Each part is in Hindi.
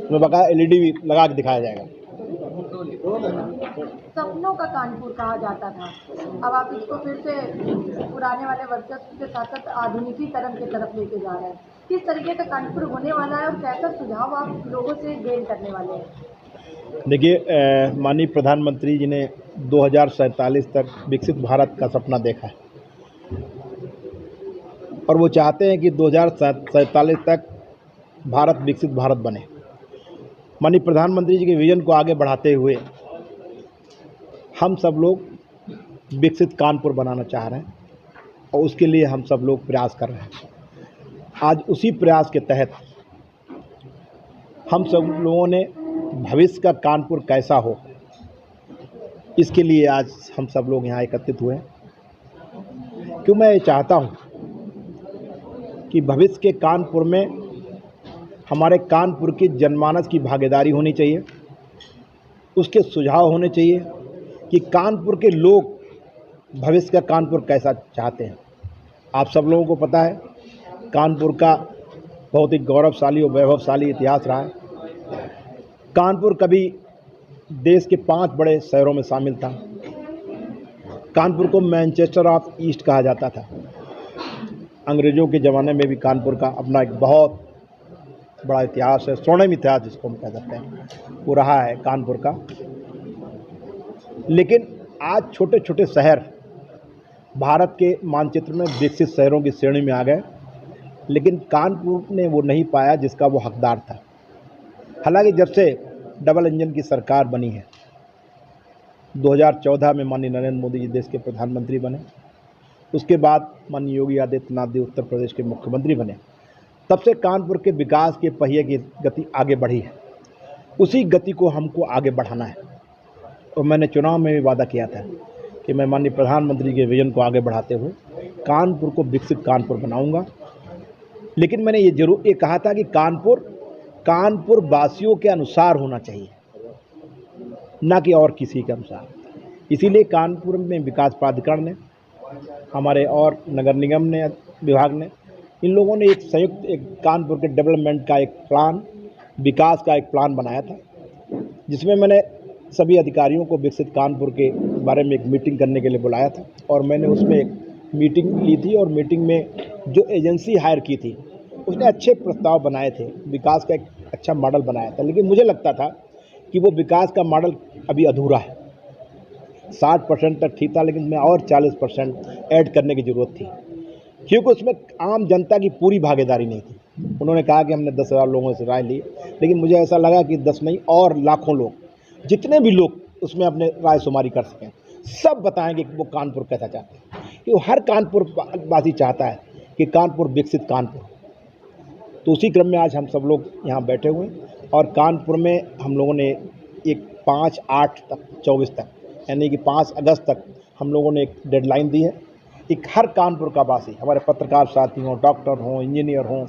उसमें बकाया LED भी लगा के दिखाया जाएगा। सपनों का कानपुर कहा जाता था, अब आप इसको फिर से पुराने वाले वर्चस्व के साथ साथ आधुनिकीकरण की तरफ लेके जा रहे हैं। किस तरीके का कानपुर होने वाला है और कैसा सुझाव आप लोगों से गेन करने वाले हैं? देखिए, माननीय प्रधानमंत्री जी ने 2047 तक विकसित भारत का सपना देखा है और वो चाहते हैं कि 2047 तक भारत विकसित भारत बने। माननीय प्रधानमंत्री जी के विजन को आगे बढ़ाते हुए हम सब लोग विकसित कानपुर बनाना चाह रहे हैं और उसके लिए हम सब लोग प्रयास कर रहे हैं। आज उसी प्रयास के तहत हम सब लोगों ने भविष्य का कानपुर कैसा हो, इसके लिए आज हम सब लोग यहाँ एकत्रित हुए हैं। क्यों मैं ये चाहता हूँ कि भविष्य के कानपुर में हमारे कानपुर की जनमानस की भागीदारी होनी चाहिए, उसके सुझाव होने चाहिए कि कानपुर के लोग भविष्य का कानपुर कैसा चाहते हैं। आप सब लोगों को पता है कानपुर का बहुत ही गौरवशाली और वैभवशाली इतिहास रहा है। कानपुर कभी देश के 5 बड़े शहरों में शामिल था। कानपुर को मैनचेस्टर ऑफ ईस्ट कहा जाता था। अंग्रेज़ों के ज़माने में भी कानपुर का अपना एक बहुत बड़ा इतिहास है, स्वर्णिम इतिहास जिसको हम कह सकते हैं, वो रहा है कानपुर का। लेकिन आज छोटे छोटे शहर भारत के मानचित्र में विकसित शहरों की श्रेणी में आ गए, लेकिन कानपुर ने वो नहीं पाया जिसका वो हकदार था। हालांकि जब से डबल इंजन की सरकार बनी है, 2014 में माननीय नरेंद्र मोदी जी देश के प्रधानमंत्री बने, उसके बाद माननीय योगी आदित्यनाथ जी उत्तर प्रदेश के मुख्यमंत्री बने, तब से कानपुर के विकास के पहिए की गति आगे बढ़ी है। उसी गति को हमको आगे बढ़ाना है और मैंने चुनाव में भी वादा किया था कि मैं माननीय प्रधानमंत्री के विजन को आगे बढ़ाते हुए कानपुर को विकसित कानपुर बनाऊंगा। लेकिन मैंने ये कहा था कि कानपुर वासियों के अनुसार होना चाहिए, ना कि और किसी के अनुसार। इसीलिए कानपुर में विकास प्राधिकरण ने, हमारे और नगर निगम ने, विभाग ने, इन लोगों ने एक संयुक्त कानपुर के डेवलपमेंट का एक प्लान, विकास का एक प्लान बनाया था, जिसमें मैंने सभी अधिकारियों को विकसित कानपुर के बारे में एक मीटिंग करने के लिए बुलाया था और मैंने उसमें एक मीटिंग ली थी। और मीटिंग में जो एजेंसी हायर की थी उसने अच्छे प्रस्ताव बनाए थे, विकास का एक अच्छा मॉडल बनाया था। लेकिन मुझे लगता था कि वो विकास का मॉडल अभी अधूरा है। 60% तक ठीक था, लेकिन उसमें और 40% ऐड करने की ज़रूरत थी, क्योंकि उसमें आम जनता की पूरी भागीदारी नहीं थी। उन्होंने कहा कि हमने 10,000 लोगों से राय ली, लेकिन मुझे ऐसा लगा कि 10 नहीं और लाखों लोग, जितने भी लोग उसमें अपने राय शुमारी कर सकें, सब बताएंगे कि वो कानपुर कैसा चाहते हैं। क्योंकि हर कानपुर वासी चाहता है कि कानपुर विकसित कानपुर। तो उसी क्रम में आज हम सब लोग यहाँ बैठे हुए हैं और कानपुर में हम लोगों ने एक 5/8 तक 24 तक, यानी कि 5 अगस्त तक हम लोगों ने एक डेडलाइन दी है। एक हर कानपुर का वासी, हमारे पत्रकार साथी हों, डॉक्टर हों, इंजीनियर हों,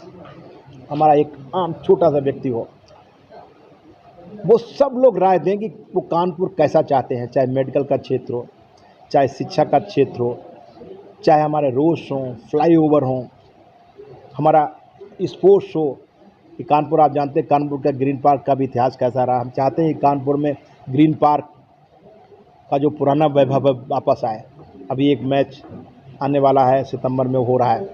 हमारा एक आम छोटा सा व्यक्ति हो, वो सब लोग राय दें कि वो कानपुर कैसा चाहते हैं। चाहे मेडिकल का क्षेत्र हो, चाहे शिक्षा का क्षेत्र हो, चाहे हमारे रोड्स हों, फ्लाईओवर हों, हमारा स्पोर्ट्स हो। कि कानपुर, आप जानते हैं कानपुर का ग्रीन पार्क का भी इतिहास कैसा रहा। हम चाहते हैं कि कानपुर में ग्रीन पार्क का जो पुराना वैभव वापस आए। अभी एक मैच आने वाला है, सितंबर में हो रहा है।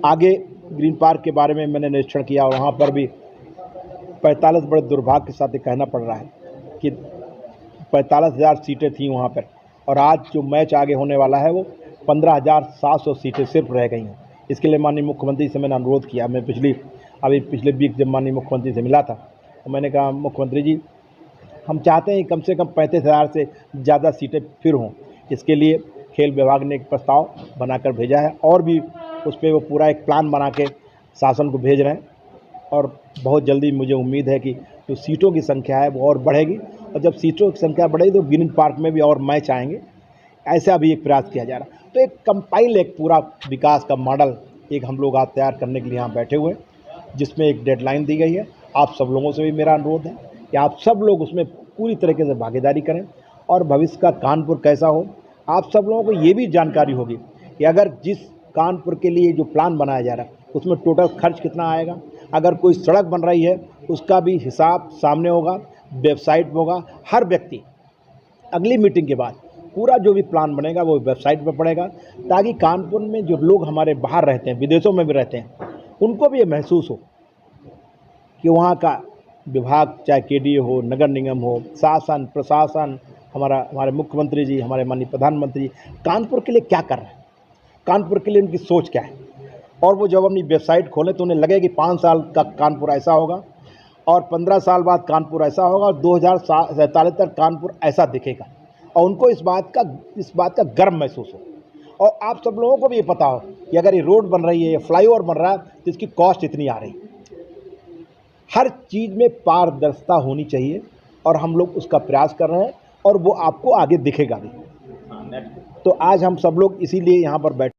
आगे ग्रीन पार्क के बारे में मैंने निरीक्षण किया और वहाँ पर भी 45, बड़े दुर्भाग्य के साथ ये कहना पड़ रहा है कि 45,000 सीटें थी वहाँ पर, और आज जो मैच आगे होने वाला है वो 15,700 सीटें सिर्फ रह गई हैं। इसके लिए माननीय मुख्यमंत्री से मैंने अनुरोध किया। मैं पिछले वीक जब माननीय मुख्यमंत्री से मिला था तो मैंने कहा, मुख्यमंत्री जी, हम चाहते हैं कम से कम 35,000 से ज़्यादा सीटें फिर हों। इसके लिए खेल विभाग ने एक प्रस्ताव बनाकर भेजा है और भी उस पर वो पूरा एक प्लान बना के शासन को भेज रहे हैं और बहुत जल्दी मुझे उम्मीद है कि जो सीटों की संख्या है वो और बढ़ेगी, और जब सीटों की संख्या बढ़ेगी तो ग्रीन पार्क में भी और मैच आएंगे। ऐसा भी एक प्रयास किया जा रहा है। तो एक कंपाइल, एक पूरा विकास का मॉडल एक हम लोग आज तैयार करने के लिए यहाँ बैठे हुए हैं, जिसमें एक डेडलाइन दी गई है। आप सब लोगों से भी मेरा अनुरोध है कि आप सब लोग उसमें पूरी तरीके से भागीदारी करें और भविष्य का कानपुर कैसा हो। आप सब लोगों को ये भी जानकारी होगी कि अगर जिस कानपुर के लिए जो प्लान बनाया जा रहा है उसमें टोटल खर्च कितना आएगा, अगर कोई सड़क बन रही है उसका भी हिसाब सामने होगा, वेबसाइट में होगा। हर व्यक्ति अगली मीटिंग के बाद पूरा जो भी प्लान बनेगा वो वेबसाइट पर पड़ेगा, ताकि कानपुर में जो लोग हमारे बाहर रहते हैं, विदेशों में भी रहते हैं, उनको भी ये महसूस हो कि वहाँ का विभाग, चाहे केडीए हो, नगर निगम हो, शासन प्रशासन, हमारे मुख्यमंत्री जी, हमारे माननीय प्रधानमंत्री कानपुर के लिए क्या कर रहे हैं, कानपुर के लिए उनकी सोच क्या है। और वो जब अपनी वेबसाइट खोलें तो उन्हें लगे कि 5 साल का कानपुर ऐसा होगा और 15 साल बाद कानपुर ऐसा होगा और 2047 तक कानपुर ऐसा दिखेगा, और उनको इस बात का गर्व महसूस हो। और आप सब लोगों को भी ये पता हो कि अगर ये रोड बन रही है, ये फ्लाईओवर बन रहा है, तो इसकी कॉस्ट इतनी आ रही है। हर चीज़ में पारदर्शिता होनी चाहिए और हम लोग उसका प्रयास कर रहे हैं, और वो आपको आगे दिखेगा भी। तो आज हम सब लोग इसीलिए यहाँ पर बैठे